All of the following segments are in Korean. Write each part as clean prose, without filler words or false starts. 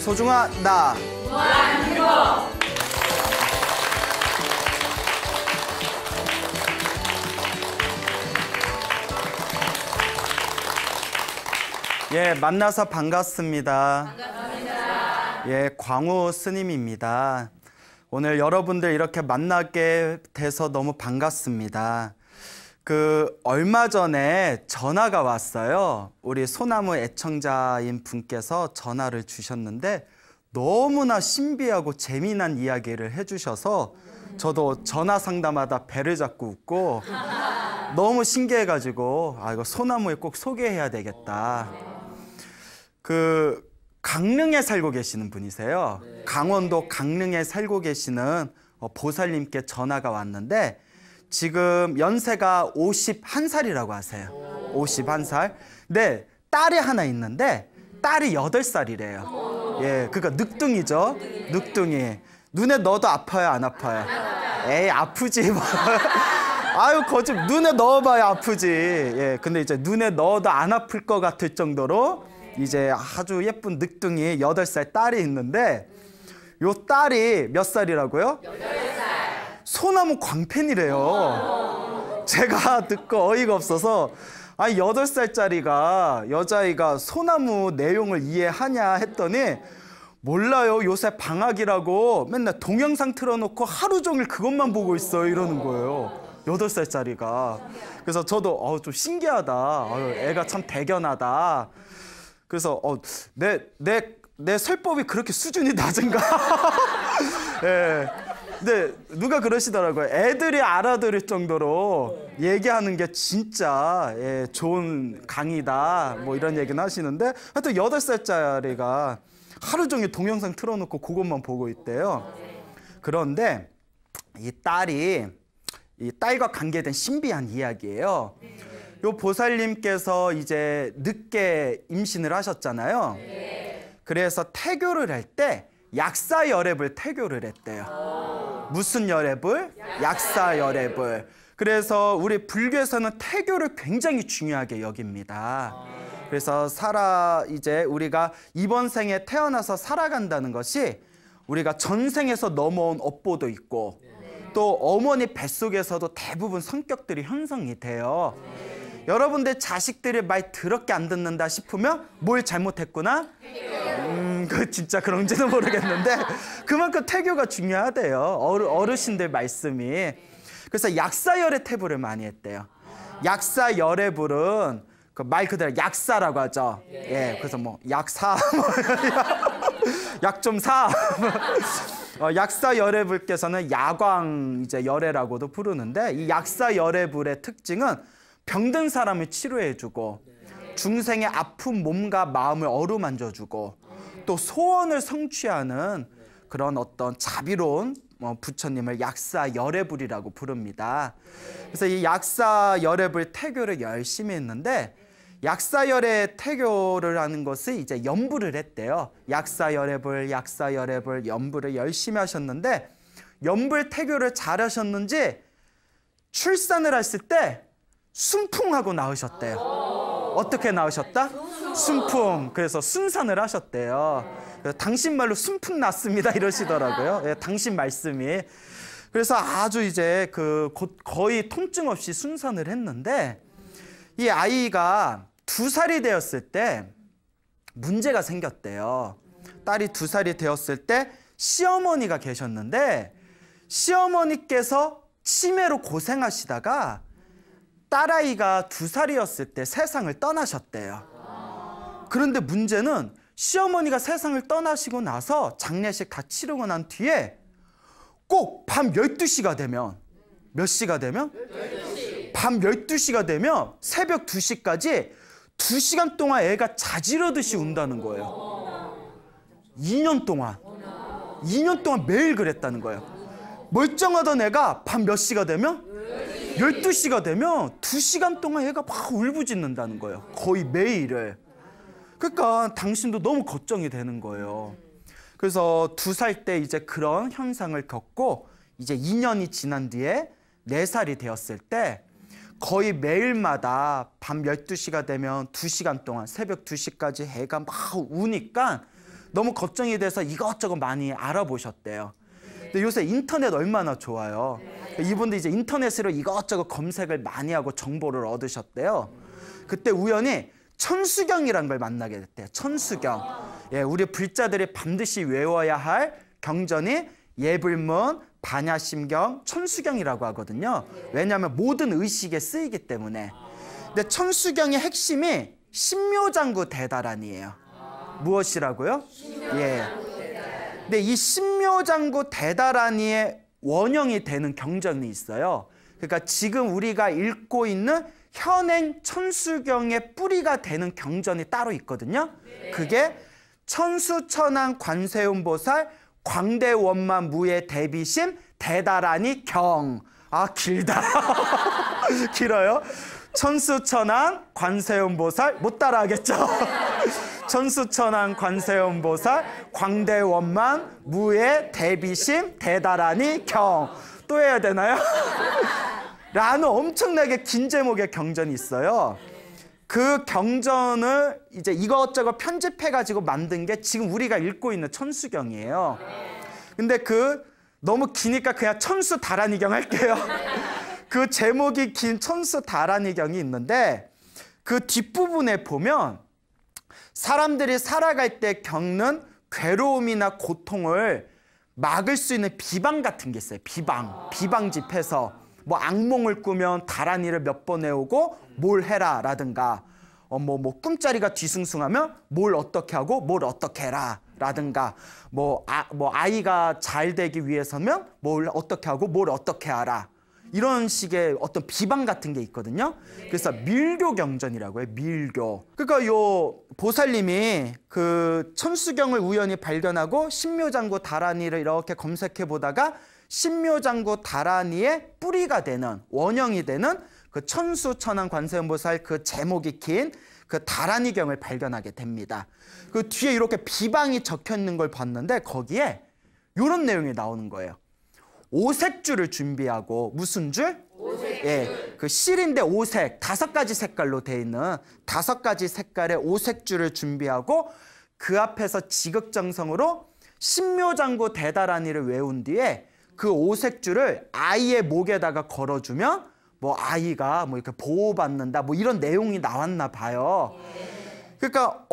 소중아 나 무한 유로. 예, 만나서 반갑습니다. 반갑습니다. 예, 광우 스님입니다. 오늘 여러분들 이렇게 만나게 돼서 너무 반갑습니다. 얼마 전에 전화가 왔어요. 우리 소나무 애청자인 분께서 전화를 주셨는데 너무나 신비하고 재미난 이야기를 해주셔서 저도 전화 상담하다 배를 잡고 웃고 너무 신기해가지고 이거 소나무에 꼭 소개해야 되겠다. 강릉에 살고 계시는 분이세요. 강원도 강릉에 살고 계시는 보살님께 전화가 왔는데 지금 연세가 51살이라고 하세요. 51살. 네, 딸이 하나 있는데 딸이 8살이래요. 예, 그러니까 늑둥이죠. 늑둥이. 눈에 넣어도 아파요, 안 아파요? 에이, 아프지. 아유, 거짓말. 눈에 넣어봐야 아프지. 예, 근데 이제 눈에 넣어도 안 아플 것 같을 정도로 이제 아주 예쁜 늑둥이 8살 딸이 있는데 요 딸이 몇 살이라고요? 8살. 소나무 광팬이래요. 제가 듣고 어이가 없어서 8살짜리가 여자아이가 소나무 내용을 이해하냐 했더니 몰라요. 요새 방학이라고 맨날 동영상 틀어놓고 하루 종일 그것만 보고 있어요. 이러는 거예요. 8살짜리가. 그래서 저도 좀 신기하다. 애가 참 대견하다. 그래서 내 설법이 그렇게 수준이 낮은가? 예. 근데 누가 그러시더라고요. 애들이 알아들을 정도로 얘기하는 게 진짜 좋은 강의다. 뭐 이런 얘기는 하시는데 하여튼 8살짜리가 하루 종일 동영상 틀어놓고 그것만 보고 있대요. 그런데 이 딸과 관계된 신비한 이야기예요. 요 보살님께서 이제 늦게 임신을 하셨잖아요. 그래서 태교를 할 때 약사열애불 태교를 했대요. 무슨 열애불? 약사열애불. 그래서 우리 불교에서는 태교를 굉장히 중요하게 여깁니다. 그래서 이제 우리가 이번 생에 태어나서 살아간다는 것이 우리가 전생에서 넘어온 업보도 있고 또 어머니 뱃속에서도 대부분 성격들이 형성이 돼요. 여러분들 자식들이 말 더럽게 안 듣는다 싶으면 뭘 잘못했구나? 그 진짜 그런지는 모르겠는데 그만큼 태교가 중요하대요. 어르신들 말씀이. 그래서 약사열애 태부를 많이 했대요. 약사열애불은 말 그대로 약사라고 하죠. 예, 그래서 뭐 약사, 약 좀 사. 약사열애불께서는 야광 이제 열애라고도 부르는데 이 약사열애불의 특징은 병든 사람을 치료해주고 중생의 아픈 몸과 마음을 어루만져주고 또 소원을 성취하는 그런 어떤 자비로운 부처님을 약사열애불이라고 부릅니다. 그래서 이 약사열애불 태교를 열심히 했는데 약사열애 태교를 하는 것을 이제 연부를 했대요. 약사열애불, 약사열애불 연부를 열심히 하셨는데 연불 태교를 잘하셨는지 출산을 했을 때 순풍하고 낳으셨대요. 어떻게 낳으셨다? 순풍. 그래서 순산을 하셨대요. 그래서 당신 말로 순풍 났습니다 이러시더라고요. 예, 당신 말씀이. 그래서 아주 이제 거의 통증 없이 순산을 했는데 이 아이가 2살이 되었을 때 문제가 생겼대요. 딸이 2살이 되었을 때 시어머니가 계셨는데 시어머니께서 치매로 고생하시다가 딸아이가 2살이었을 때 세상을 떠나셨대요. 그런데 문제는 시어머니가 세상을 떠나시고 나서 장례식 다 치르고 난 뒤에 꼭 밤 12시가 되면 몇 시가 되면? 12시. 밤 12시가 되면 새벽 2시까지 2시간 동안 애가 자지러듯이 운다는 거예요. 2년 동안 매일 그랬다는 거예요. 멀쩡하던 애가 밤 몇 시가 되면? 12시가 되면 2시간 동안 애가 막 울부짖는다는 거예요. 거의 매일을. 그러니까 당신도 너무 걱정이 되는 거예요. 그래서 2살 때 이제 그런 현상을 겪고 이제 2년이 지난 뒤에 4살이 되었을 때 거의 매일마다 밤 12시가 되면 2시간 동안 새벽 2시까지 애가 막 우니까 너무 걱정이 돼서 이것저것 많이 알아보셨대요. 근데 요새 인터넷 얼마나 좋아요. 이분도 이제 인터넷으로 이것저것 검색을 많이 하고 정보를 얻으셨대요. 그때 우연히 천수경이라는 걸 만나게 됐대요. 천수경. 예, 우리 불자들이 반드시 외워야 할 경전이 예불문, 반야심경, 천수경이라고 하거든요. 왜냐하면 모든 의식에 쓰이기 때문에. 근데 천수경의 핵심이 신묘장구 대다란이에요. 무엇이라고요? 예. 근데 이 신묘장구 대다란이의 원형이 되는 경전이 있어요. 그러니까 지금 우리가 읽고 있는 현행 천수경의 뿌리가 되는 경전이 따로 있거든요. 그게 천수천왕 관세음보살 광대원만 무예 대비심 대다란이 경. 아, 길다. 길어요. 천수천왕 관세음보살 못 따라하겠죠. 천수천왕 관세음보살 광대원만 무예 대비심 대다란이 경. 또 해야 되나요? 라는 엄청나게 긴 제목의 경전이 있어요. 그 경전을 이제 이것저것 편집해가지고 만든 게 지금 우리가 읽고 있는 천수경이에요. 근데 너무 기니까 그냥 천수다란이경 할게요. 그 제목이 긴 천수다란이경이 있는데 그 뒷부분에 보면 사람들이 살아갈 때 겪는 괴로움이나 고통을 막을 수 있는 비방 같은 게 있어요. 비방집해서 뭐 악몽을 꾸면 다란이를 몇 번 해오고 뭘 해라 라든가 꿈자리가 뒤숭숭하면 뭘 어떻게 하고 뭘 어떻게 해라 라든가 아이가 잘 되기 위해서면 뭘 어떻게 하고 뭘 어떻게 하라 이런 식의 어떤 비방 같은 게 있거든요. 그래서 밀교 경전이라고 해요. 밀교. 그러니까 요 보살님이 그 천수경을 우연히 발견하고 신묘장구 다란이를 이렇게 검색해 보다가 신묘장구 다란이의 뿌리가 되는 원형이 되는 그 천수천왕 관세음보살 그 제목이 긴 그 다란이경을 발견하게 됩니다. 그 뒤에 이렇게 비방이 적혀 있는 걸 봤는데 거기에 이런 내용이 나오는 거예요. 오색줄을 준비하고 무슨 줄? 오색줄. 예, 그 실인데 오색 5가지 색깔로 돼 있는 5가지 색깔의 오색줄을 준비하고 그 앞에서 지극정성으로 신묘장구 대다란이를 외운 뒤에 그 오색줄을 아이의 목에다가 걸어주면 아이가 이렇게 보호받는다 이런 내용이 나왔나 봐요. 그러니까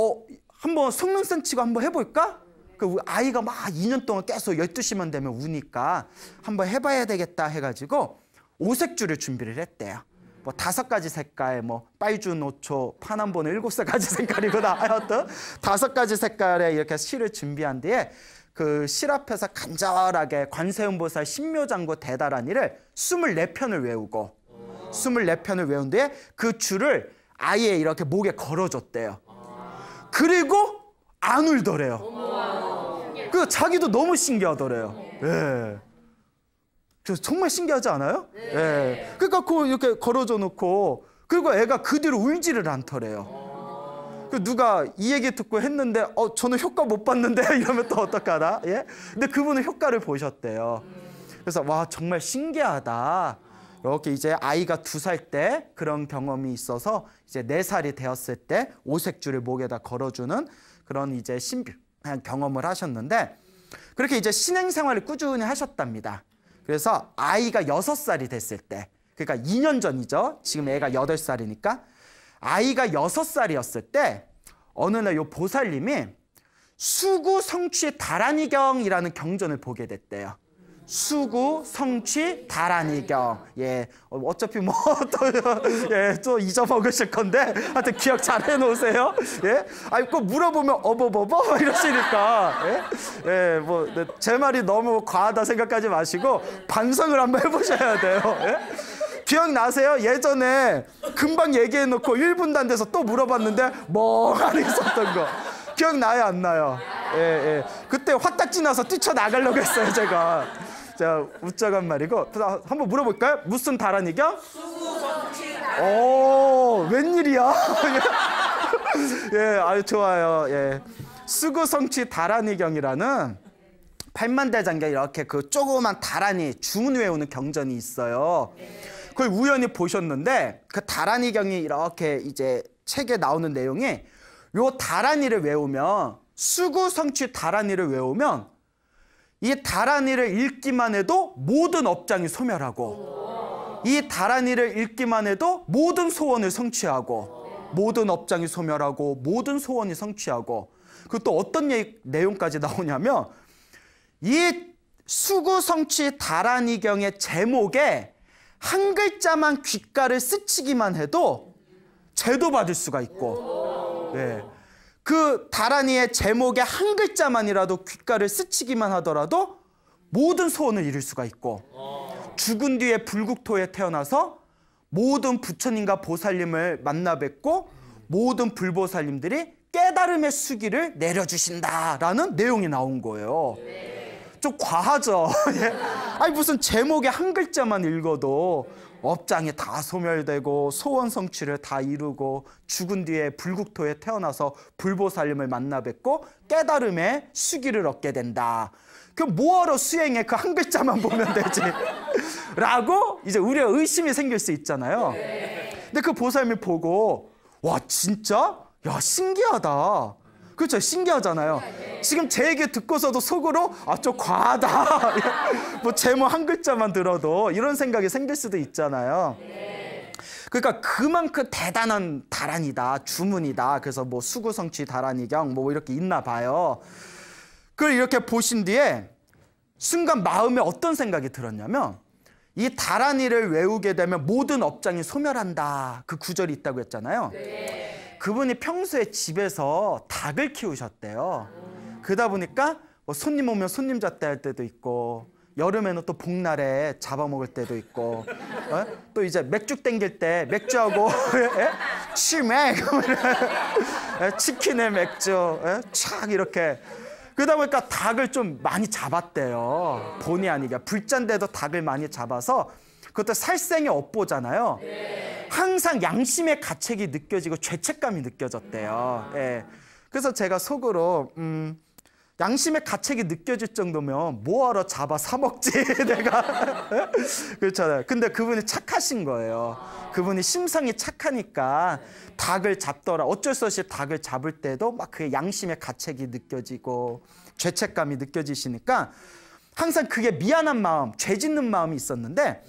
한번 속눈썹 치고 한번 해볼까? 그 아이가 막 2년 동안 계속 12시만 되면 우니까 한번 해봐야 되겠다 해가지고 오색줄을 준비를 했대요. 5가지 색깔, 빨주노초, 파남보는 7가지 색깔이구나. 하여튼 5가지 색깔의 이렇게 실을 준비한 뒤에 그 실 앞에서 간절하게 관세음보살 신묘장구 대다란이를 24편을 외우고 24편을 외운 뒤에 그 줄을 아이의 이렇게 목에 걸어줬대요. 그리고 안 울더래요. 그 자기도 너무 신기하더래요. 예. 그래서 정말 신기하지 않아요? 예. 그러니까 그거 이렇게 걸어줘 놓고 그리고 애가 그 뒤로 울지를 않더래요. 그 누가 이 얘기 듣고 했는데 저는 효과 못 봤는데 이러면 또 어떡하나? 예? 근데 그분은 효과를 보셨대요. 그래서 와 정말 신기하다. 이렇게 이제 아이가 2살 때 그런 경험이 있어서 이제 4살이 되었을 때 오색줄을 목에다 걸어주는 그런 이제 신비한 경험을 하셨는데 그렇게 이제 신앙생활을 꾸준히 하셨답니다. 그래서 아이가 6살이 됐을 때 그러니까 2년 전이죠. 지금 애가 8살이니까 아이가 6살이었을 때 어느 날 요 보살님이 수구 성취 다란이경이라는 경전을 보게 됐대요. 수구 성취 다란이경. 예, 어차피 뭐 또 잊어먹으실 건데 하여튼 기억 잘 해놓으세요. 예, 아니 꼭 물어보면 어버버버 이러시니까 예, 뭐 제 말이 너무 과하다 생각하지 마시고 반성을 한번 해보셔야 돼요. 예? 기억나세요? 예전에 금방 얘기해놓고 1분도 안 돼서 또 물어봤는데 멍하니 있었던 거 기억나요? 안 나요? 예, 예. 그때 화딱지 나서 뛰쳐나가려고 했어요 제가. 자, 웃자간 말이고 한번 물어볼까요? 무슨 다란이경? 오, 웬일이야? 예, 아주 좋아요. 예, 수구성취 다란이경이라는 팔만대장경 이렇게 그 조그만 다란이 주문 외우는 경전이 있어요. 그걸 우연히 보셨는데 그 다란이경이 이렇게 이제 책에 나오는 내용이 요 다란이를 외우면 수구성취 다란이를 외우면 이 다란이를 읽기만 해도 모든 업장이 소멸하고 이 다란이를 읽기만 해도 모든 소원을 성취하고 모든 업장이 소멸하고 모든 소원이 성취하고 그 또 어떤 내용까지 나오냐면 이 수구성취 다란이경의 제목에 한 글자만 귓가를 스치기만 해도 제도 받을 수가 있고 네. 그 다란이의 제목에 한 글자만이라도 귓가를 스치기만 하더라도 모든 소원을 이룰 수가 있고 죽은 뒤에 불국토에 태어나서 모든 부처님과 보살님을 만나 뵙고 모든 불보살님들이 깨달음의 수기를 내려주신다라는 내용이 나온 거예요. 좀 과하죠? 아니 무슨 제목에 한 글자만 읽어도 업장이 다 소멸되고 소원 성취를 다 이루고 죽은 뒤에 불국토에 태어나서 불보살님을 만나 뵙고 깨달음의 수기를 얻게 된다. 그 뭐하러 수행해? 그 한 글자만 보면 되지. 라고 이제 우리가 의심이 생길 수 있잖아요. 근데 그 보살님이 보고 와 진짜? 야 신기하다. 그렇죠? 신기하잖아요. 지금 제 얘기 듣고서도 속으로 좀 과하다. 뭐 제목 한 글자만 들어도 이런 생각이 생길 수도 있잖아요. 그러니까 그만큼 대단한 다란이다. 주문이다. 그래서 뭐 수구성취 다란이경 뭐 이렇게 있나 봐요. 그걸 이렇게 보신 뒤에 순간 마음에 어떤 생각이 들었냐면 이 다란이를 외우게 되면 모든 업장이 소멸한다. 그 구절이 있다고 했잖아요. 그분이 평소에 집에서 닭을 키우셨대요. 그러다 보니까 뭐 손님 오면 손님 잡대 할 때도 있고 여름에는 또 복날에 잡아먹을 때도 있고 또 이제 맥주 땡길 때 맥주하고 치맥 치킨에 맥주 촥 이렇게 그러다 보니까 닭을 좀 많이 잡았대요. 본의 아니게 불잔데도 닭을 많이 잡아서 그것도 살생의 업보잖아요. 항상 양심의 가책이 느껴지고 죄책감이 느껴졌대요. 예. 그래서 제가 속으로 양심의 가책이 느껴질 정도면 뭐하러 잡아 사 먹지 내가. 그렇잖아요. 근데 그분이 착하신 거예요. 그분이 심성이 착하니까 닭을 잡더라. 어쩔 수 없이 닭을 잡을 때도 막 그 양심의 가책이 느껴지고 죄책감이 느껴지시니까 항상 그게 미안한 마음, 죄 짓는 마음이 있었는데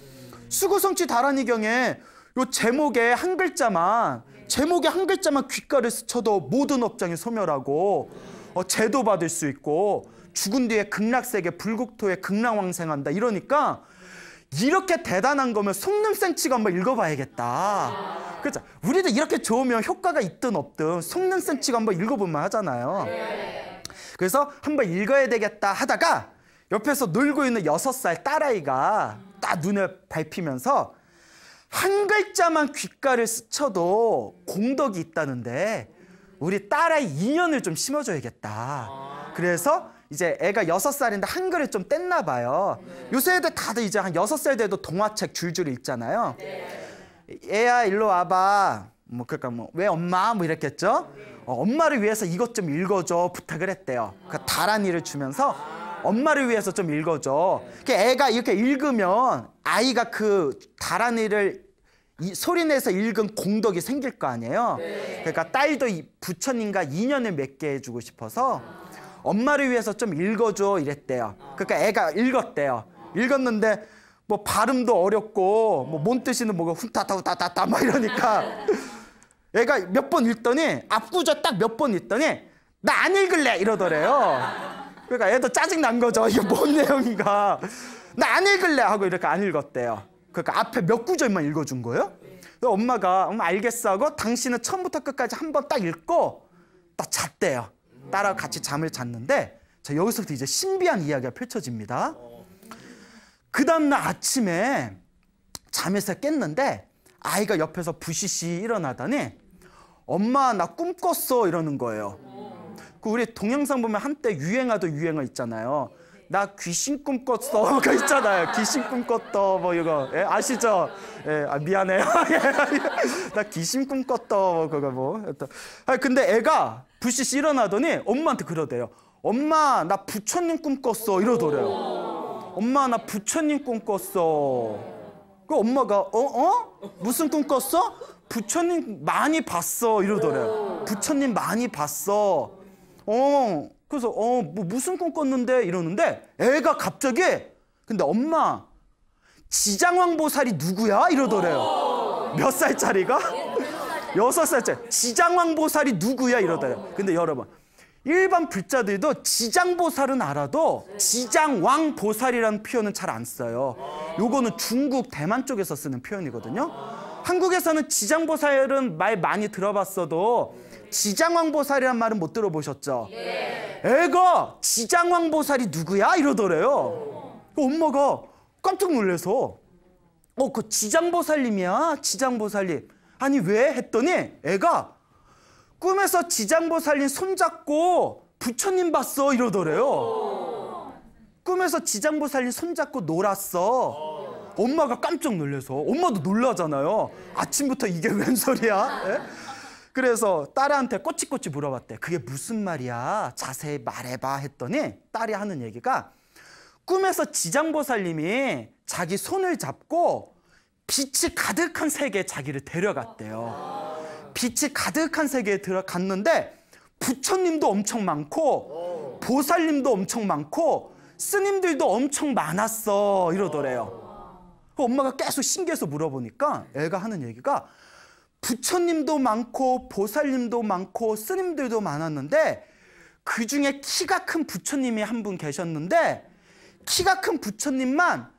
수구성취 다란이경에 요 제목에 한 글자만 귓가를 스쳐도 모든 업장이 소멸하고 제도 받을 수 있고 죽은 뒤에 극락세계 불국토에 극락왕생한다 이러니까 이렇게 대단한 거면 속눈생치고 한번 읽어봐야겠다. 그렇죠? 우리도 이렇게 좋으면 효과가 있든 없든 속눈생치고 한번 읽어보면 하잖아요. 그래서 한번 읽어야 되겠다 하다가 옆에서 놀고 있는 6살 딸아이가 딱 눈을 밟히면서 한 글자만 귓가를 스쳐도 공덕이 있다는데 우리 딸아이 인연을 좀 심어줘야겠다. 그래서 이제 애가 6살인데 한글을 좀 뗐나 봐요. 요새 애들 다들 이제 한 6살 돼도 동화책 줄줄 읽잖아요. 애야 일로 와봐. 뭐 그러니까 뭐 왜 엄마 뭐 이랬겠죠. 엄마를 위해서 이것 좀 읽어줘 부탁을 했대요. 그 다란이를 주면서 엄마를 위해서 좀 읽어줘. 애가 이렇게 읽으면 아이가 그 다란이를 소리내서 읽은 공덕이 생길 거 아니에요. 그러니까 딸도 부처님과 인연을 맺게 해주고 싶어서 엄마를 위해서 좀 읽어줘 이랬대요. 그러니까 애가 읽었대요. 읽었는데 뭐 발음도 어렵고 뭐 뭔 뜻이는 뭐가 훈타타후타타타 막 이러니까 애가 몇 번 읽더니 앞구저 딱 몇 번 읽더니 나 안 읽을래 이러더래요. 그러니까 애도 짜증 난 거죠. 이게 뭔 내용인가. 나 안 읽을래 하고 이렇게 안 읽었대요. 그러니까 앞에 몇 구절만 읽어준 거예요. 엄마가 엄마 알겠어 하고 당신은 처음부터 끝까지 한 번 딱 읽고 딱 잤대요. 딸하고 같이 잠을 잤는데 자, 여기서부터 이제 신비한 이야기가 펼쳐집니다. 그 다음날 아침에 잠에서 깼는데 아이가 옆에서 부시시 일어나더니 엄마 나 꿈 꿨어 이러는 거예요. 그 우리 동영상 보면 한때 유행하던 유행어 있잖아요. 나 귀신 꿈 꿨어 그거 있잖아요. 귀신 꿈 꿨어 뭐 이거 예? 아시죠? 예, 아, 미안해요. 나 귀신 꿈 꿨어 그거 뭐. 근데 애가 부시시 일어나더니 엄마한테 그러대요. 엄마 나 부처님 꿈 꿨어 이러더래요. 엄마 나 부처님 꿈 꿨어. 그 엄마가 무슨 꿈 꿨어? 부처님 많이 봤어 이러더래요. 부처님 많이 봤어. 그래서 뭐 무슨 꿈 꿨는데 이러는데 애가 갑자기 근데 엄마 지장왕보살이 누구야 이러더래요. 몇 살짜리가? 6살짜리. 지장왕보살이 누구야 이러더래요. 근데 여러분 일반 불자들도 지장보살은 알아도 지장왕보살이라는 표현은 잘 안 써요. 요거는 중국 대만 쪽에서 쓰는 표현이거든요. 한국에서는 지장보살은 말 많이 들어봤어도 지장왕보살이란 말은 못 들어보셨죠? 애가 지장왕보살이 누구야 이러더래요. 엄마가 깜짝 놀라서 그 지장보살님이야 지장보살님. 아니 왜 했더니 애가 꿈에서 지장보살님 손잡고 부처님 봤어 이러더래요. 꿈에서 지장보살님 손잡고 놀았어. 엄마가 깜짝 놀라서 엄마도 놀라잖아요. 아침부터 이게 웬 소리야? 에? 그래서 딸한테 꼬치꼬치 물어봤대. 그게 무슨 말이야? 자세히 말해봐 했더니 딸이 하는 얘기가 꿈에서 지장보살님이 자기 손을 잡고 빛이 가득한 세계에 자기를 데려갔대요. 빛이 가득한 세계에 들어갔는데 부처님도 엄청 많고 보살님도 엄청 많고 스님들도 엄청 많았어 이러더래요. 엄마가 계속 신기해서 물어보니까 애가 하는 얘기가 부처님도 많고 보살님도 많고 스님들도 많았는데 그중에 키가 큰 부처님이 한 분 계셨는데 키가 큰 부처님만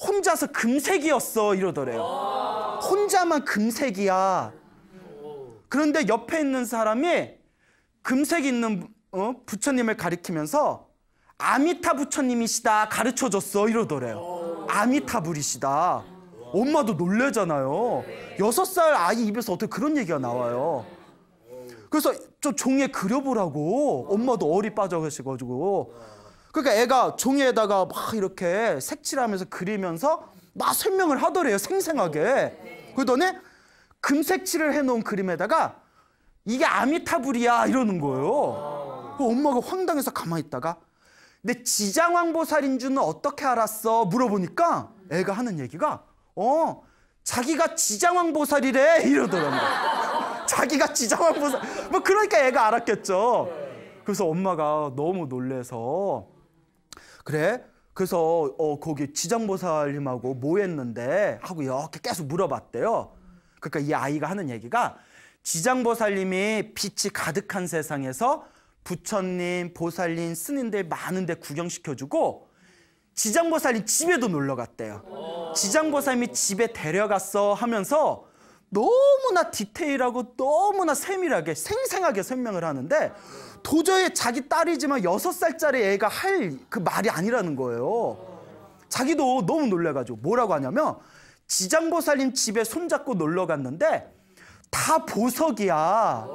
혼자서 금색이었어 이러더래요. 혼자만 금색이야. 그런데 옆에 있는 사람이 금색 있는 부처님을 가리키면서 아미타 부처님이시다 가르쳐줬어 이러더래요. 아미타불이시다. 엄마도 놀래잖아요. 6살 아이 입에서 어떻게 그런 얘기가 나와요. 그래서 좀 종이에 그려보라고 엄마도 얼이 빠져가지고 그러니까 애가 종이에다가 막 이렇게 색칠하면서 그리면서 막 설명을 하더래요. 생생하게. 그러더니 금색칠을 해놓은 그림에다가 이게 아미타불이야 이러는 거예요. 엄마가 황당해서 가만히 있다가 근데 지장왕보살인 줄은 어떻게 알았어? 물어보니까 애가 하는 얘기가 자기가 지장왕보살이래 이러더라고요. 자기가 지장왕보살. 뭐 그러니까 애가 알았겠죠. 그래서 엄마가 너무 놀래서 그래? 그래서 거기 지장보살님하고 뭐 했는데? 하고 이렇게 계속 물어봤대요. 그러니까 이 아이가 하는 얘기가 지장보살님이 빛이 가득한 세상에서 부처님, 보살님, 스님들 많은데 구경시켜주고 지장보살님 집에도 놀러 갔대요. 지장보살님이 집에 데려갔어 하면서 너무나 디테일하고 너무나 세밀하게 생생하게 설명을 하는데 도저히 자기 딸이지만 6살짜리 애가 할 그 말이 아니라는 거예요. 자기도 너무 놀래가지고 뭐라고 하냐면 지장보살님 집에 손잡고 놀러 갔는데 다 보석이야.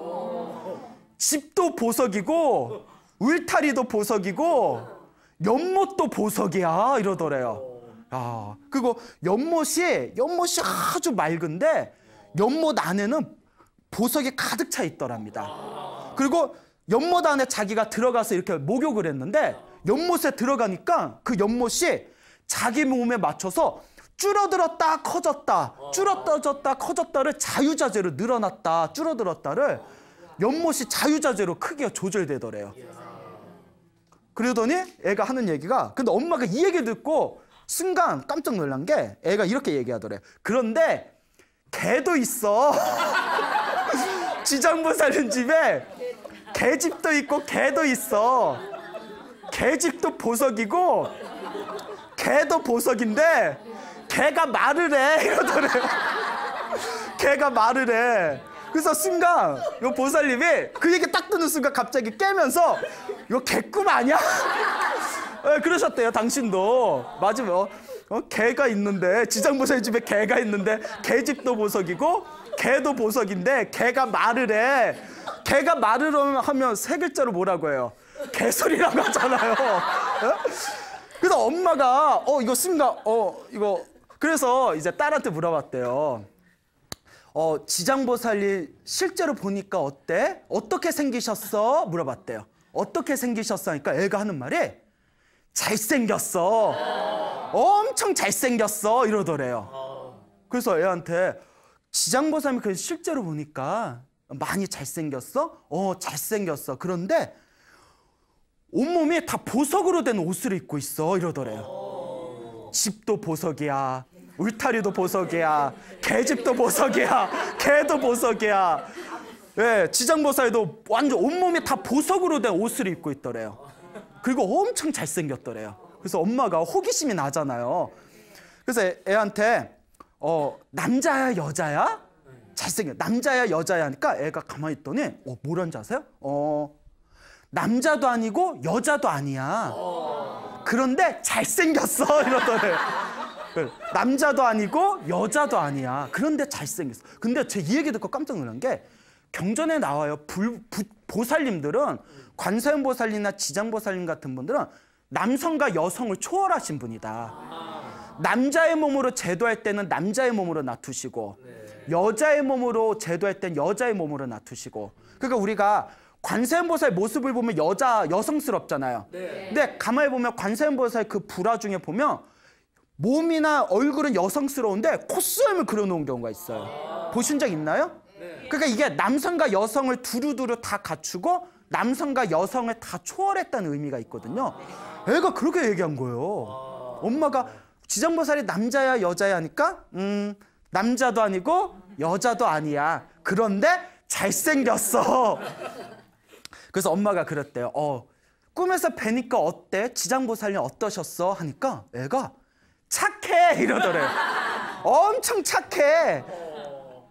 집도 보석이고 울타리도 보석이고 연못도 보석이야 이러더래요. 야, 그리고 연못이 아주 맑은데 연못 안에는 보석이 가득 차 있더랍니다. 그리고 연못 안에 자기가 들어가서 이렇게 목욕을 했는데 연못에 들어가니까 그 연못이 자기 몸에 맞춰서 줄어들었다 커졌다 줄어들었다 커졌다를 자유자재로 늘어났다 줄어들었다를 연못이 자유자재로 크기가 조절되더래요. 그러더니 애가 하는 얘기가, 근데 엄마가 이 얘기 듣고 순간 깜짝 놀란 게 애가 이렇게 얘기하더래요. 그런데 개도 있어. 지장부 살린 집에 개집도 있고 개도 있어. 개집도 보석이고 개도 보석인데 개가 말을 해 이러더래요. 개가 말을 해. 그래서 순간 요 보살님이 그 얘기 딱 듣는 순간 갑자기 깨면서 이거 개꿈 아니야? 네, 그러셨대요. 당신도 맞으면 개가 있는데 지장보살 집에 개가 있는데 개집도 보석이고 개도 보석인데 개가 말을 해. 개가 말을 하면 세 글자로 뭐라고 해요? 개소리라고 하잖아요. 그래서 엄마가 이거 순간 이거 그래서 이제 딸한테 물어봤대요. 지장보살님 실제로 보니까 어때? 어떻게 생기셨어? 물어봤대요. 어떻게 생기셨어? 하니까 애가 하는 말이 잘생겼어. 엄청 잘생겼어 이러더래요. 그래서 애한테 지장보살님 그 실제로 보니까 많이 잘생겼어? 잘생겼어. 그런데 온몸이 다 보석으로 된 옷을 입고 있어 이러더래요. 집도 보석이야. 울타리도 보석이야. 개집도 보석이야. 개도 보석이야. 예, 지장보살도 완전 온몸이 다 보석으로 된 옷을 입고 있더래요. 그리고 엄청 잘생겼더래요. 그래서 엄마가 호기심이 나잖아요. 그래서 애한테 남자야 여자야? 잘생겨. 남자야 여자야 하니까 애가 가만히 있더니 뭐라는지 아세요? 남자도 아니고 여자도 아니야. 그런데 잘생겼어 이러더래요. 남자도 아니고 여자도 아니야. 그런데 잘생겼어. 근데 제 이 얘기 듣고 깜짝 놀란 게 경전에 나와요. 보살님들은 관세음보살님이나 지장보살님 같은 분들은 남성과 여성을 초월하신 분이다. 남자의 몸으로 제도할 때는 남자의 몸으로 놔두시고 여자의 몸으로 제도할 때는 여자의 몸으로 놔두시고. 그러니까 우리가 관세음보살 모습을 보면 여성스럽잖아요. 근데 가만히 보면 관세음보살 그 불화 중에 보면 몸이나 얼굴은 여성스러운데 콧수염을 그려놓은 경우가 있어요. 보신 적 있나요? 그러니까 이게 남성과 여성을 두루두루 다 갖추고 남성과 여성을 다 초월했다는 의미가 있거든요. 애가 그렇게 얘기한 거예요. 엄마가 지장보살이 남자야 여자야 하니까 남자도 아니고 여자도 아니야. 그런데 잘생겼어. 그래서 엄마가 그랬대요. 꿈에서 뵈니까 어때? 지장보살님 어떠셨어? 하니까 애가 착해 이러더래요. 엄청 착해.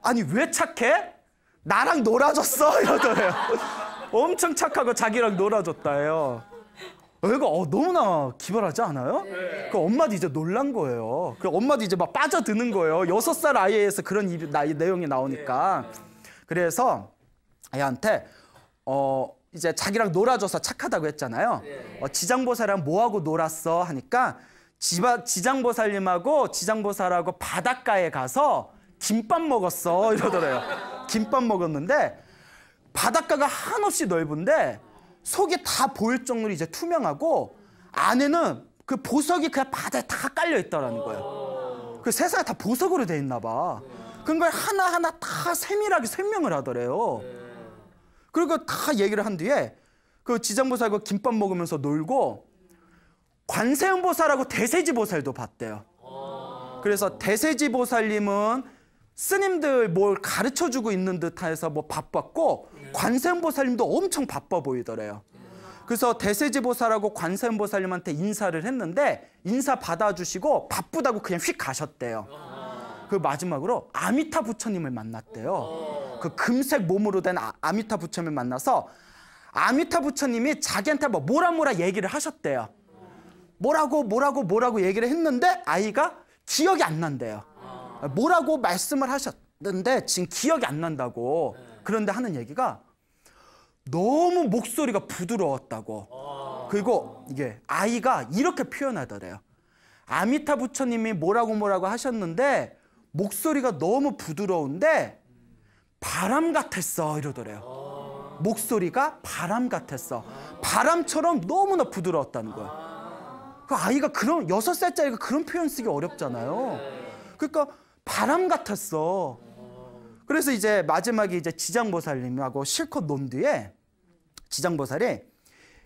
아니 왜 착해? 나랑 놀아줬어 이러더래요. 엄청 착하고 자기랑 놀아줬다요. 애가 너무나 기발하지 않아요? 그 엄마도 이제 놀란 거예요. 그 엄마도 이제 막 빠져드는 거예요. 6살 아이에서 그런 내용이 나오니까. 그래서 애한테 이제 자기랑 놀아줘서 착하다고 했잖아요. 지장보살이랑 뭐하고 놀았어? 하니까 지장보살님하고 지장보살하고 바닷가에 가서 김밥 먹었어 이러더래요. 김밥 먹었는데 바닷가가 한없이 넓은데 속이 다 보일 정도로 이제 투명하고 안에는 그 보석이 그냥 바다에 다 깔려 있다라는 거예요. 그 세상에 다 보석으로 돼 있나 봐. 그런 걸 하나하나 다 세밀하게 설명을 하더래요. 그리고 다 얘기를 한 뒤에 그 지장보살과 김밥 먹으면서 놀고 관세음보살하고 대세지보살도 봤대요. 그래서 대세지보살님은 스님들 뭘 가르쳐주고 있는 듯해서 뭐 바빴고 관세음보살님도 엄청 바빠 보이더래요. 그래서 대세지보살하고 관세음보살님한테 인사를 했는데 인사 받아주시고 바쁘다고 그냥 휙 가셨대요. 그 마지막으로 아미타 부처님을 만났대요. 그 금색 몸으로 된 아미타 부처님을 만나서 아미타 부처님이 자기한테 뭐라 얘기를 하셨대요. 뭐라고 얘기를 했는데 아이가 기억이 안 난대요. 뭐라고 말씀을 하셨는데 지금 기억이 안 난다고. 그런데 하는 얘기가 너무 목소리가 부드러웠다고. 그리고 이게 아이가 이렇게 표현하더래요. 아미타 부처님이 뭐라고 하셨는데 목소리가 너무 부드러운데 바람 같았어 이러더래요. 목소리가 바람 같았어. 바람처럼 너무나 부드러웠다는 거예요. 그 아이가 그런 6살짜리가 그런 표현 쓰기 어렵잖아요. 그러니까 바람 같았어. 그래서 이제 마지막에 이제 지장보살님하고 실컷 논 뒤에 지장보살이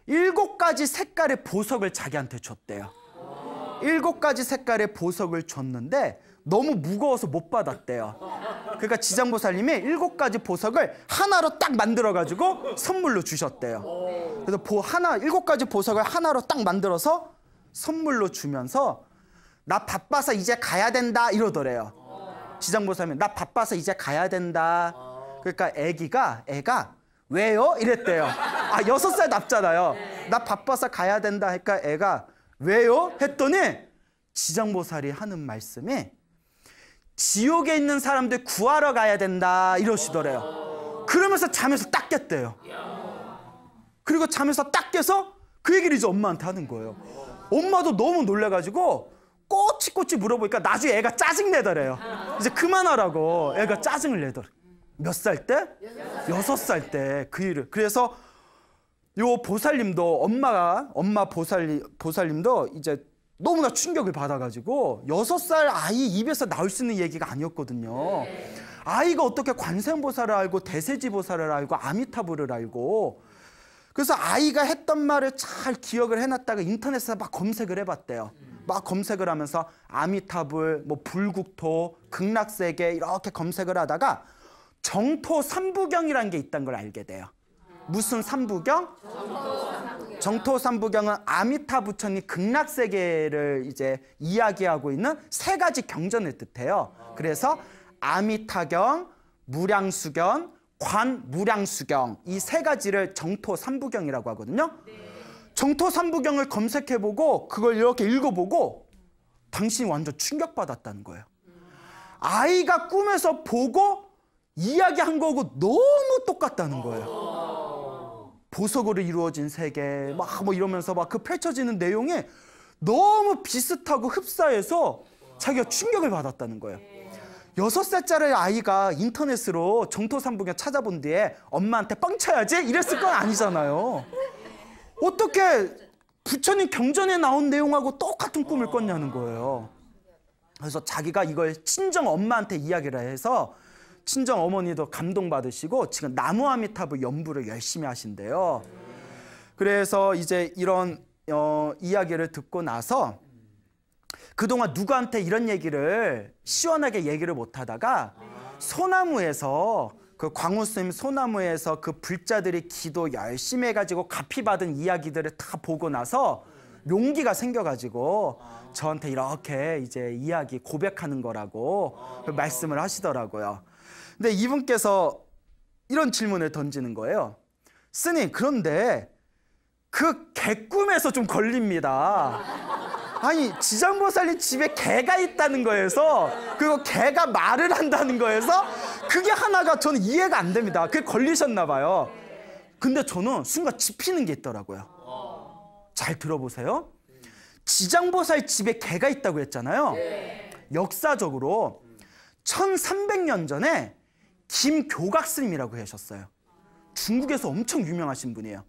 7가지 색깔의 보석을 자기한테 줬대요. 7가지 색깔의 보석을 줬는데 너무 무거워서 못 받았대요. 그러니까 지장보살님이 7가지 보석을 하나로 딱 만들어가지고 선물로 주셨대요. 그래서 7가지 보석을 하나로 딱 만들어서 선물로 주면서 나 바빠서 이제 가야 된다 이러더래요. 지장보살님이 나 바빠서 이제 가야 된다. 그러니까 애가 왜요? 이랬대요. 6살 납잖아요. 나 바빠서 가야 된다 하니까 애가 왜요? 했더니 지장보살이 하는 말씀이 지옥에 있는 사람들 구하러 가야 된다 이러시더래요. 그러면서 잠에서 딱 깼대요. 그리고 잠에서 딱 깨서 그 얘기를 이제 엄마한테 하는 거예요. 엄마도 너무 놀래가지고 꼬치꼬치 물어보니까 나중에 애가 짜증내더래요. 이제 그만하라고 애가 짜증을 내더래. 몇 살 때? 6살 때 그 일을. 그래서 요 보살님도 엄마 보살님도 이제 너무나 충격을 받아가지고 6살 아이 입에서 나올 수 있는 얘기가 아니었거든요. 아이가 어떻게 관세음보살을 알고 대세지보살을 알고 아미타불을 알고. 그래서 아이가 했던 말을 잘 기억을 해놨다가 인터넷에서 막 검색을 해봤대요. 막 검색을 하면서 아미타불, 뭐 불국토, 극락세계 이렇게 검색을 하다가 정토 삼부경이라는 게 있다는 걸 알게 돼요. 무슨 삼부경? 정토 삼부경은 아미타 부처님 극락세계를 이제 이야기하고 있는 3가지 경전을 뜻해요. 그래서 아미타경, 무량수경, 관무량수경 이 3가지를 정토 삼부경이라고 하거든요. 정토 삼부경을 검색해보고 그걸 이렇게 읽어보고 당신이 완전 충격받았다는 거예요. 아이가 꿈에서 보고 이야기한 거고 너무 똑같다는 거예요. 보석으로 이루어진 세계 막 뭐 이러면서 막 그 펼쳐지는 내용이 너무 비슷하고 흡사해서 자기가 충격을 받았다는 거예요. 6살짜리 아이가 인터넷으로 정토삼부경 찾아본 뒤에 엄마한테 뻥쳐야지 이랬을 건 아니잖아요. 어떻게 부처님 경전에 나온 내용하고 똑같은 꿈을 꿨냐는 거예요. 그래서 자기가 이걸 친정 엄마한테 이야기를 해서 친정 어머니도 감동받으시고 지금 나무아미타불 연부를 열심히 하신대요. 그래서 이제 이런 이야기를 듣고 나서 그동안 누구한테 이런 얘기를 시원하게 얘기를 못 하다가 소나무에서 그 광우스님 소나무에서 그 불자들이 기도 열심히 해가지고 갚이 받은 이야기들을 다 보고 나서 용기가 생겨가지고 저한테 이렇게 이제 이야기 고백하는 거라고 말씀을 하시더라고요. 근데 이분께서 이런 질문을 던지는 거예요. 스님, 그런데 그 개꿈에서 좀 걸립니다. 아니, 지장보살님 집에 개가 있다는 거에서 그리고 개가 말을 한다는 거에서 그게 하나가 저는 이해가 안 됩니다. 그게 걸리셨나 봐요. 근데 저는 순간 짚히는 게 있더라고요. 잘 들어보세요. 지장보살 집에 개가 있다고 했잖아요. 역사적으로 1300년 전에 김교각 스님이라고 하셨어요. 중국에서 엄청 유명하신 분이에요.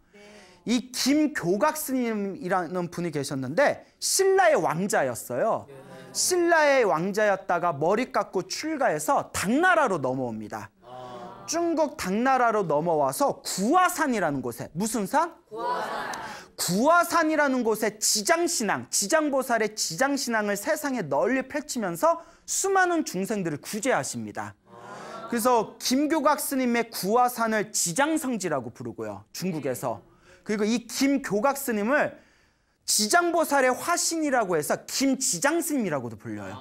이 김교각 스님이라는 분이 계셨는데 신라의 왕자였어요. 신라의 왕자였다가 머리 깎고 출가해서 당나라로 넘어옵니다. 중국 당나라로 넘어와서 구화산이라는 곳에, 무슨 산? 구화산이라는 곳에 지장신앙, 지장보살의 지장신앙을 세상에 널리 펼치면서 수많은 중생들을 구제하십니다. 그래서 김교각 스님의 구화산을 지장성지라고 부르고요, 중국에서. 그리고 이 김교각 스님을 지장보살의 화신이라고 해서 김지장스님이라고도 불려요.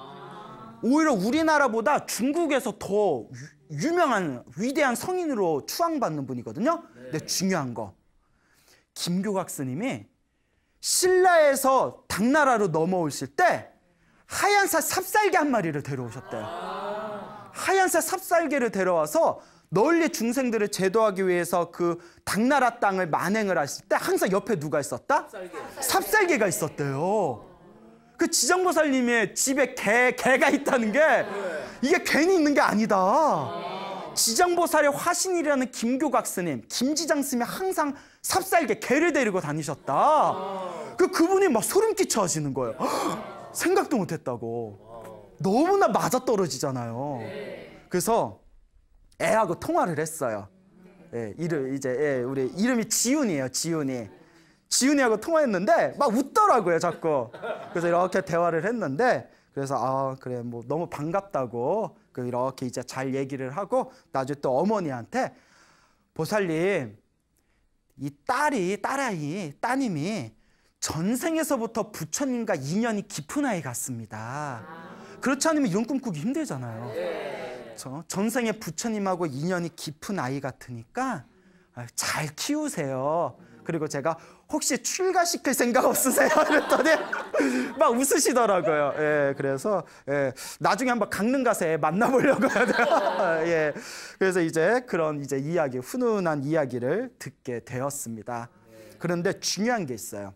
오히려 우리나라보다 중국에서 더 유명한 위대한 성인으로 추앙받는 분이거든요. 근데 중요한 거, 김교각 스님이 신라에서 당나라로 넘어오실 때 하얀색 삽살개 한 마리를 데려오셨대요. 하얀색 삽살개를 데려와서 널리 중생들을 제도하기 위해서 그 당나라 땅을 만행을 하실 때 항상 옆에 누가 있었다? 삽살개가 있었대요. 그 지장보살님의 집에 개가 있다는 게 이게 괜히 있는 게 아니다. 지장보살의 화신이라는 김교각 스님, 김지장 스님이 항상 삽살개 개를 데리고 다니셨다. 그분이 막 소름 끼쳐 하시는 거예요. 생각도 못했다고. 너무나 맞아떨어지잖아요. 그래서 애하고 통화를 했어요. 우리 이름이 지훈이에요. 지훈이하고 통화했는데 막 웃더라고요, 자꾸. 그래서 이렇게 대화를 했는데, 그래서 그래 뭐 너무 반갑다고 이렇게 이제 잘 얘기를 하고, 나중에 또 어머니한테 보살님, 이 따님이 전생에서부터 부처님과 인연이 깊은 아이 같습니다. 그렇지 않으면 이런 꿈 꾸기 힘들잖아요. 전생에 부처님하고 인연이 깊은 아이 같으니까 잘 키우세요. 그리고 제가 혹시 출가시킬 생각 없으세요? 그랬더니 막 웃으시더라고요. 그래서 나중에 한번 강릉 가서 만나보려고 해요. 그래서 이제 그런 이야기, 훈훈한 이야기를 듣게 되었습니다. 그런데 중요한 게 있어요.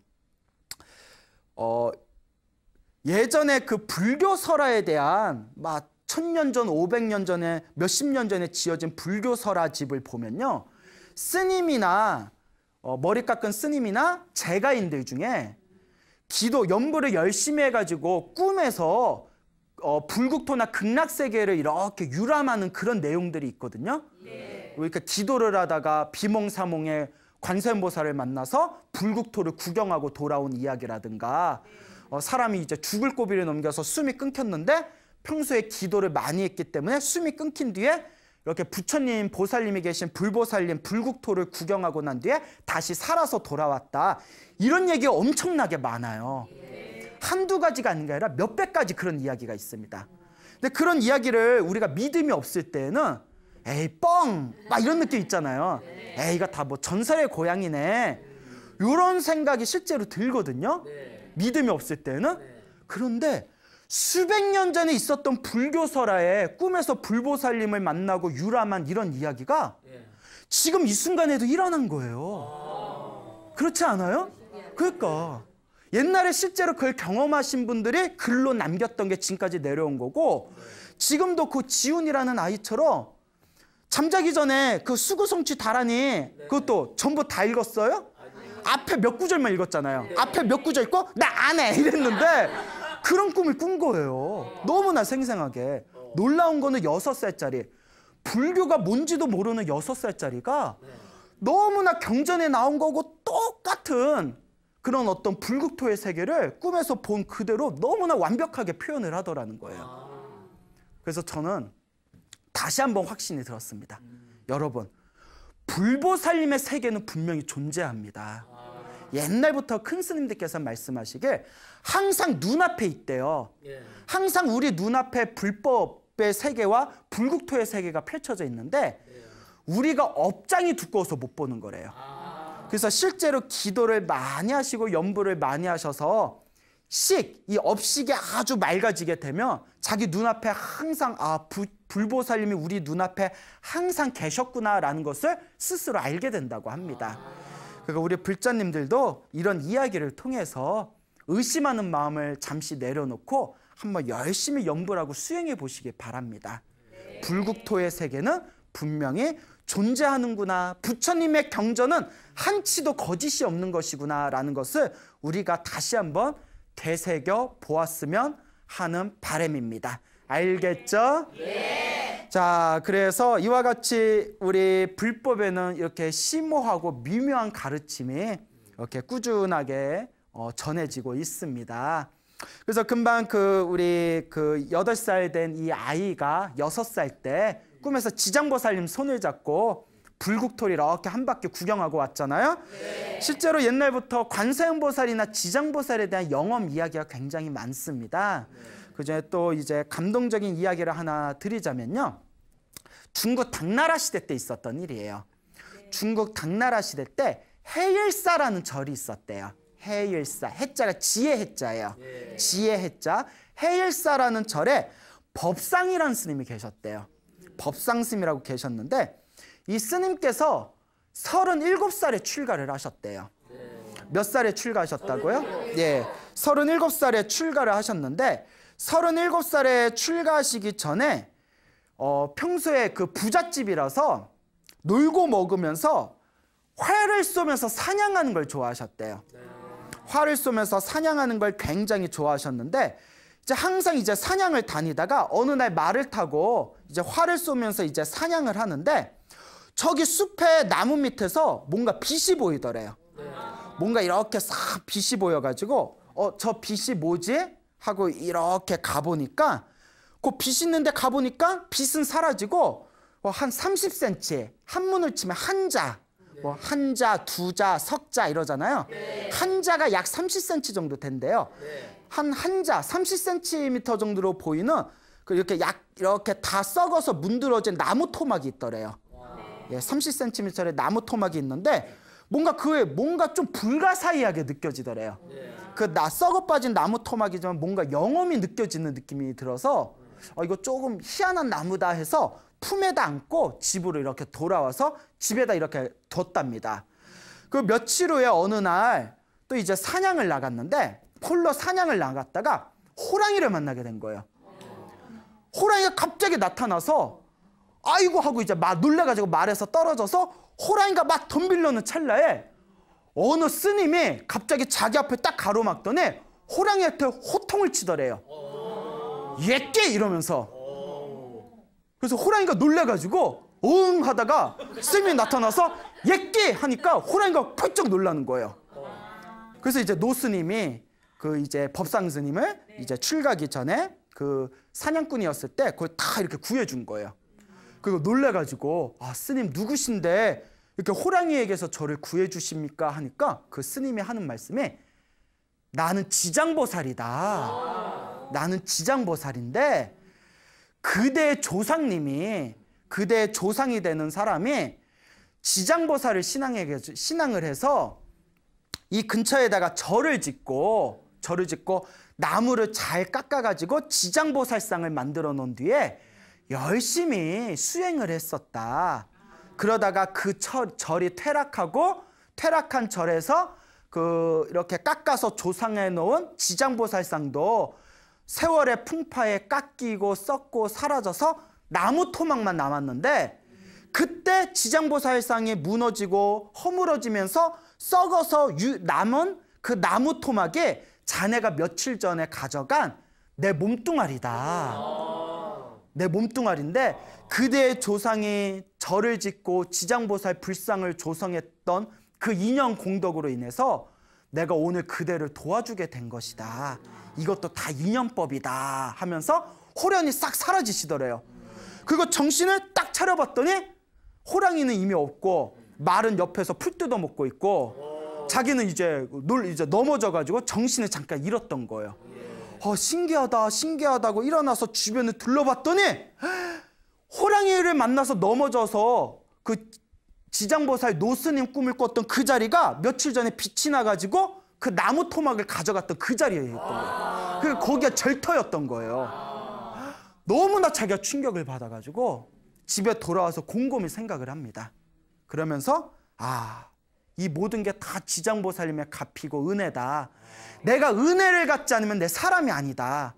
예전에 그 불교 설화에 대한 1000년 전, 500년 전에, 몇십 년 전에 지어진 불교 설화집을 보면요, 스님이나 머리 깎은 스님이나 제가인들 중에 기도, 연부를 열심히 해가지고 꿈에서 불국토나 극락세계를 이렇게 유람하는 그런 내용들이 있거든요. 그러니까 기도를 하다가 비몽사몽에 관세음보살을 만나서 불국토를 구경하고 돌아온 이야기라든가, 사람이 이제 죽을 고비를 넘겨서 숨이 끊겼는데 평소에 기도를 많이 했기 때문에 숨이 끊긴 뒤에 이렇게 부처님, 보살님이 계신 불보살님, 불국토를 구경하고 난 뒤에 다시 살아서 돌아왔다. 이런 얘기가 엄청나게 많아요. 한두 가지가 아닌 게 아니라 몇백 가지 그런 이야기가 있습니다. 근데 그런 이야기를 우리가 믿음이 없을 때는 에이 뻥! 막 이런 느낌 있잖아요. 에이 이거 다 뭐 전설의 고향이네. 이런 생각이 실제로 들거든요. 믿음이 없을 때는. 그런데 수백 년 전에 있었던 불교 설화에 꿈에서 불보살님을 만나고 유람한 이런 이야기가 지금 이 순간에도 일어난 거예요. 그렇지 않아요? 그러니까 옛날에 실제로 그걸 경험하신 분들이 글로 남겼던 게 지금까지 내려온 거고, 지금도 그 지훈이라는 아이처럼 잠자기 전에 그 수구성취 다란이 그것도 전부 다 읽었어요? 앞에 몇 구절만 읽었잖아요. 앞에 몇 구절 읽고 나 안 해 이랬는데 그런 꿈을 꾼 거예요. 너무나 생생하게. 놀라운 거는 6살짜리, 불교가 뭔지도 모르는 6살짜리가 너무나 경전에 나온 거고 똑같은 그런 어떤 불국토의 세계를 꿈에서 본 그대로 너무나 완벽하게 표현을 하더라는 거예요. 그래서 저는 다시 한번 확신이 들었습니다. 여러분, 불보살님의 세계는 분명히 존재합니다. 옛날부터 큰 스님들께서 말씀하시길 항상 눈앞에 있대요. 항상 우리 눈앞에 불법의 세계와 불국토의 세계가 펼쳐져 있는데 우리가 업장이 두꺼워서 못 보는 거래요. 그래서 실제로 기도를 많이 하시고 연부를 많이 하셔서 이 업식이 아주 맑아지게 되면 자기 눈앞에 항상 불보살님이 우리 눈앞에 항상 계셨구나라는 것을 스스로 알게 된다고 합니다. 그러니까 우리 불자님들도 이런 이야기를 통해서 의심하는 마음을 잠시 내려놓고 한번 열심히 연부를 하고 수행해 보시기 바랍니다. 불국토의 세계는 분명히 존재하는구나. 부처님의 경전은 한치도 거짓이 없는 것이구나 라는 것을 우리가 다시 한번 되새겨 보았으면 하는 바람입니다. 알겠죠? 네. 자, 그래서 이와 같이 우리 불법에는 이렇게 심오하고 미묘한 가르침이 이렇게 꾸준하게 전해지고 있습니다. 그래서 금방 우리 8살 된 이 아이가 6살 때 꿈에서 지장보살님 손을 잡고 불국토를 이렇게 한 바퀴 구경하고 왔잖아요. 네. 실제로 옛날부터 관세음보살이나 지장보살에 대한 영험 이야기가 굉장히 많습니다. 네. 그중에 또 이제 감동적인 이야기를 하나 드리자면요. 중국 당나라 시대 때 있었던 일이에요. 네. 중국 당나라 시대 때 해일사라는 절이 있었대요. 해일사, 해자가 지혜 해자예요. 네. 지혜 해자, 해일사라는 절에 법상이라는 스님이 계셨대요. 법상 스님이라고 계셨는데 이 스님께서 37살에 출가를 하셨대요. 몇 살에 출가하셨다고요? 예, 37살에 출가를 하셨는데 37살에 출가하시기 전에 평소에 그 부잣집이라서 놀고 먹으면서 활을 쏘면서 사냥하는 걸 좋아하셨대요. 활을 쏘면서 사냥하는 걸 굉장히 좋아하셨는데 이제 항상 이제 사냥을 다니다가 어느 날 말을 타고 이제 활을 쏘면서 이제 사냥을 하는데 저기 숲의 나무 밑에서 뭔가 빛이 보이더래요. 뭔가 이렇게 싹 빛이 보여가지고 저 빛이 뭐지? 하고 이렇게 가보니까 그 빛 있는데 가보니까 빛은 사라지고 한 30cm, 한문을 치면 한자, 뭐 한자, 두자, 석자 이러잖아요. 한자가 약 30cm 정도 된대요. 한자 30cm 정도로 보이는 이렇게 다 썩어서 문드러진 나무 토막이 있더래요. 예, 30cm의 나무 토막이 있는데 뭔가 좀 불가사의하게 느껴지더래요. 그 썩어 빠진 나무 토막이지만 뭔가 영험이 느껴지는 느낌이 들어서 이거 조금 희한한 나무다 해서 품에다 안고 집으로 이렇게 돌아와서 집에다 이렇게 뒀답니다. 그 며칠 후에 어느 날 또 이제 사냥을 나갔는데 홀로 사냥을 나갔다가 호랑이를 만나게 된 거예요. 호랑이가 갑자기 나타나서 아이고 하고 이제 막 놀래가지고 말에서 떨어져서 호랑이가 막 덤비려는 찰나에 어느 스님이 갑자기 자기 앞에 딱 가로막더니 호랑이한테 호통을 치더래요. 예끼 이러면서. 그래서 호랑이가 놀래가지고 응 하다가 스님이 나타나서 예끼 하니까 호랑이가 펄쩍 놀라는 거예요. 그래서 이제 노스님이 그 이제 법상 스님을 이제 출가하기 전에 그 사냥꾼이었을 때 그걸 다 이렇게 구해준 거예요. 그리고 놀래가지고 스님 누구신데 이렇게 호랑이에게서 저를 구해주십니까? 하니까 그 스님이 하는 말씀이 나는 지장보살이다. 나는 지장보살인데 그대의 조상님이 그대의 조상이 되는 사람이 지장보살을 신앙을 해서 이 근처에다가 절을 짓고 나무를 잘 깎아가지고 지장보살상을 만들어 놓은 뒤에 열심히 수행을 했었다. 그러다가 그 절이 퇴락한 절에서 이렇게 깎아서 조상해 놓은 지장보살상도 세월의 풍파에 깎이고 썩고 사라져서 나무 토막만 남았는데 그때 지장보살상이 무너지고 허물어지면서 썩어서 남은 그 나무 토막이 자네가 며칠 전에 가져간 내 몸뚱아리다. 내 몸뚱아리인데 그대의 조상이 절을 짓고 지장보살 불상을 조성했던 그 인연 공덕으로 인해서 내가 오늘 그대를 도와주게 된 것이다. 이것도 다 인연법이다 하면서 호련히 싹 사라지시더래요. 그리고 정신을 딱 차려봤더니 호랑이는 이미 없고 말은 옆에서 풀 뜯어먹고 있고 자기는 이제 넘어져가지고 정신을 잠깐 잃었던 거예요. 신기하다고 일어나서 주변을 둘러봤더니 호랑이를 만나서 넘어져서 그 지장보살 노스님 꿈을 꿨던 그 자리가 며칠 전에 빛이 나가지고 그 나무 토막을 가져갔던 그 자리였던 거예요. 그리고 거기가 절터였던 거예요. 너무나 자기가 충격을 받아가지고 집에 돌아와서 곰곰이 생각을 합니다. 그러면서 이 모든 게 다 지장보살님의 갚이고 은혜다. 내가 은혜를 갖지 않으면 내 사람이 아니다.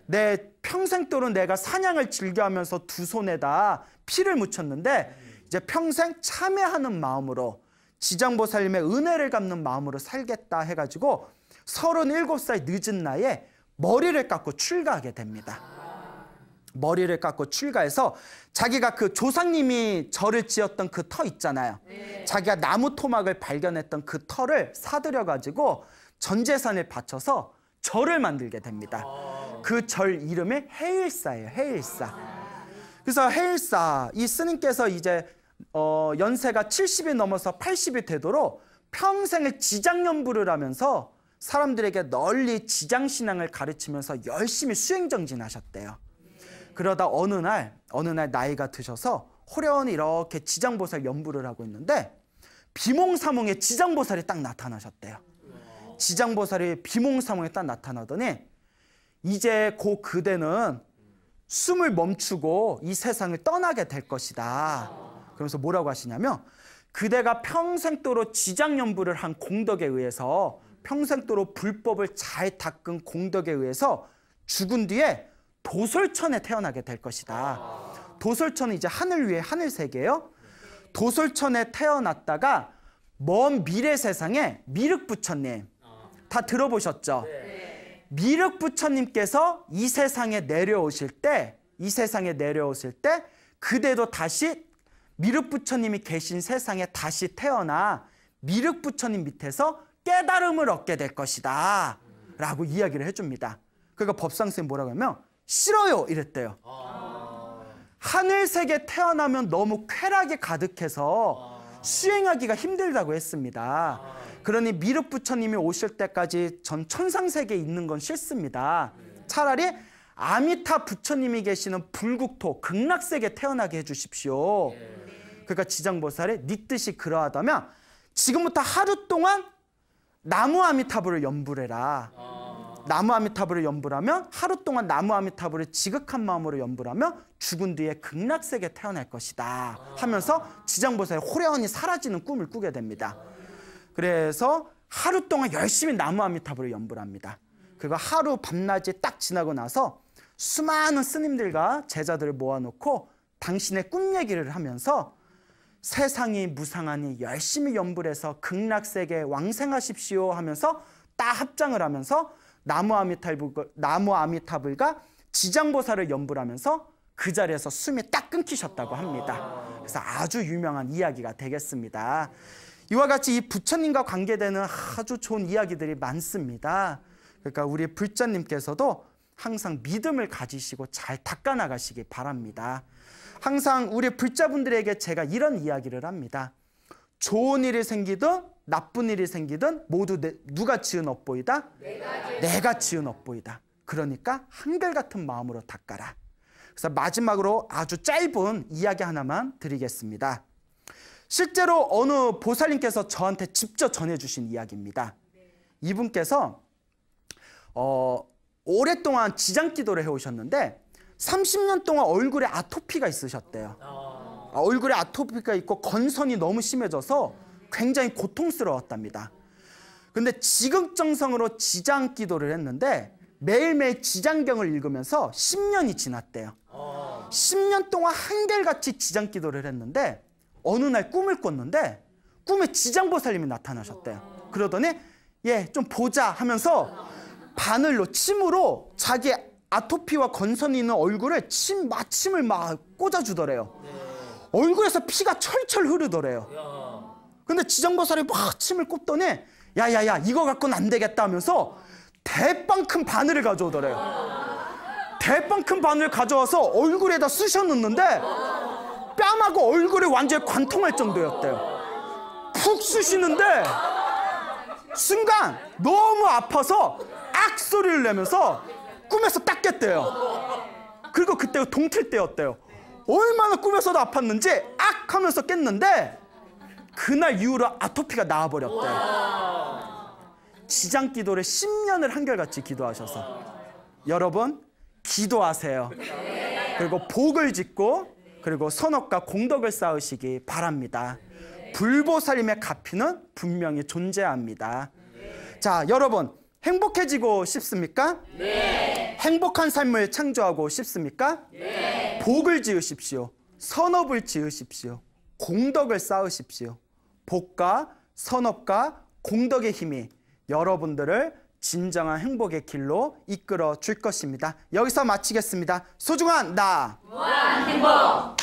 내 평생도록 내가 사냥을 즐겨하면서 두 손에다 피를 묻혔는데 이제 평생 참회하는 마음으로 지장보살님의 은혜를 갚는 마음으로 살겠다 해가지고 37살 늦은 나이에 머리를 깎고 출가하게 됩니다. 머리를 깎고 출가해서 자기가 그 조상님이 절을 지었던 그 터 있잖아요. 자기가 나무 토막을 발견했던 그 터를 사들여가지고 전 재산을 바쳐서 절을 만들게 됩니다. 그 절 이름이 해일사예요. 해일사. 그래서 해일사 이 스님께서 이제 연세가 70이 넘어서 80이 되도록 평생을 지장연부를 하면서 사람들에게 널리 지장신앙을 가르치면서 열심히 수행정진하셨대요. 그러다 어느 날 나이가 드셔서 호련히 이렇게 지장보살 연부를 하고 있는데 비몽사몽에 지장보살이 딱 나타나셨대요. 지장보살이 비몽사몽에 딱 나타나더니 이제 곧 그대는 숨을 멈추고 이 세상을 떠나게 될 것이다. 그러면서 뭐라고 하시냐면 그대가 평생도록 지장연부를 한 공덕에 의해서 평생도록 불법을 잘 닦은 공덕에 의해서 죽은 뒤에 도솔천에 태어나게 될 것이다. 도솔천은 이제 하늘 위에 하늘세계예요. 도솔천에 태어났다가 먼 미래 세상에 미륵부처님 다 들어보셨죠? 미륵부처님께서 이 세상에 내려오실 때 그대도 다시 미륵부처님이 계신 세상에 다시 태어나 미륵부처님 밑에서 깨달음을 얻게 될 것이다 라고 이야기를 해줍니다. 그러니까 법상스님 뭐라고 하면 싫어요 이랬대요. 하늘세계 태어나면 너무 쾌락이 가득해서 수행하기가 힘들다고 했습니다. 그러니 미륵부처님이 오실 때까지 전 천상세계에 있는 건 싫습니다. 차라리 아미타 부처님이 계시는 불국토 극락세계에 태어나게 해주십시오. 그러니까 지장보살이 네 뜻이 그러하다면 지금부터 하루 동안 나무 아미타불을 연불 해라. 나무 아미타불을 연불하면 하루 동안 나무 아미타불을 지극한 마음으로 연불하면 죽은 뒤에 극락세계에 태어날 것이다 하면서 지장보살이 호련히 사라지는 꿈을 꾸게 됩니다. 그래서 하루 동안 열심히 나무 아미타불을 연불합니다. 그리고 하루 밤낮이 딱 지나고 나서 수많은 스님들과 제자들을 모아놓고 당신의 꿈 얘기를 하면서 세상이 무상하니 열심히 연불해서 극락세계에 왕생하십시오 하면서 딱 합장을 하면서 나무 아미타불과 지장보살을 연불하면서 그 자리에서 숨이 딱 끊기셨다고 합니다. 그래서 아주 유명한 이야기가 되겠습니다. 이와 같이 이 부처님과 관계되는 아주 좋은 이야기들이 많습니다. 그러니까 우리 불자님께서도 항상 믿음을 가지시고 잘 닦아나가시기 바랍니다. 항상 우리 불자분들에게 제가 이런 이야기를 합니다. 좋은 일이 생기든 나쁜 일이 생기든 모두 누가 지은 업보이다? 내가 지은 업보이다. 그러니까 한결같은 마음으로 닦아라. 그래서 마지막으로 아주 짧은 이야기 하나만 드리겠습니다. 실제로 어느 보살님께서 저한테 직접 전해주신 이야기입니다. 이분께서 오랫동안 지장기도를 해오셨는데 30년 동안 얼굴에 아토피가 있으셨대요. 얼굴에 아토피가 있고 건선이 너무 심해져서 굉장히 고통스러웠답니다. 근데 지극정성으로 지장기도를 했는데 매일매일 지장경을 읽으면서 10년이 지났대요. 10년 동안 한결같이 지장기도를 했는데 어느 날 꿈을 꿨는데 꿈에 지장보살님이 나타나셨대요. 그러더니 좀 보자 하면서 바늘로 침으로 자기 아토피와 건선이 있는 얼굴에 마침을 막 꽂아주더래요. 얼굴에서 피가 철철 흐르더래요. 근데 지장보살이 막 침을 꽂더니 야야야 이거 갖고는 안 되겠다 하면서 대빵 큰 바늘을 가져오더래요. 대빵 큰 바늘을 가져와서 얼굴에다 쑤셔 넣는데 뺨하고 얼굴이 완전히 관통할 정도였대요. 푹 쑤시는데 순간 너무 아파서 악 소리를 내면서 꿈에서 딱 깼대요. 그리고 그때 동틀 때였대요. 얼마나 꿈에서도 아팠는지 악 하면서 깼는데 그날 이후로 아토피가 나아버렸대요. 지장기도를 10년을 한결같이 기도하셔서 여러분 기도하세요. 그리고 복을 짓고 그리고 선업과 공덕을 쌓으시기 바랍니다. 불보살님의 가피는 분명히 존재합니다. 자, 여러분 행복해지고 싶습니까? 네. 행복한 삶을 창조하고 싶습니까? 네. 복을 지으십시오. 선업을 지으십시오. 공덕을 쌓으십시오. 복과 선업과 공덕의 힘이 여러분들을 진정한 행복의 길로 이끌어 줄 것입니다. 여기서 마치겠습니다. 소중한 나 무한 행복.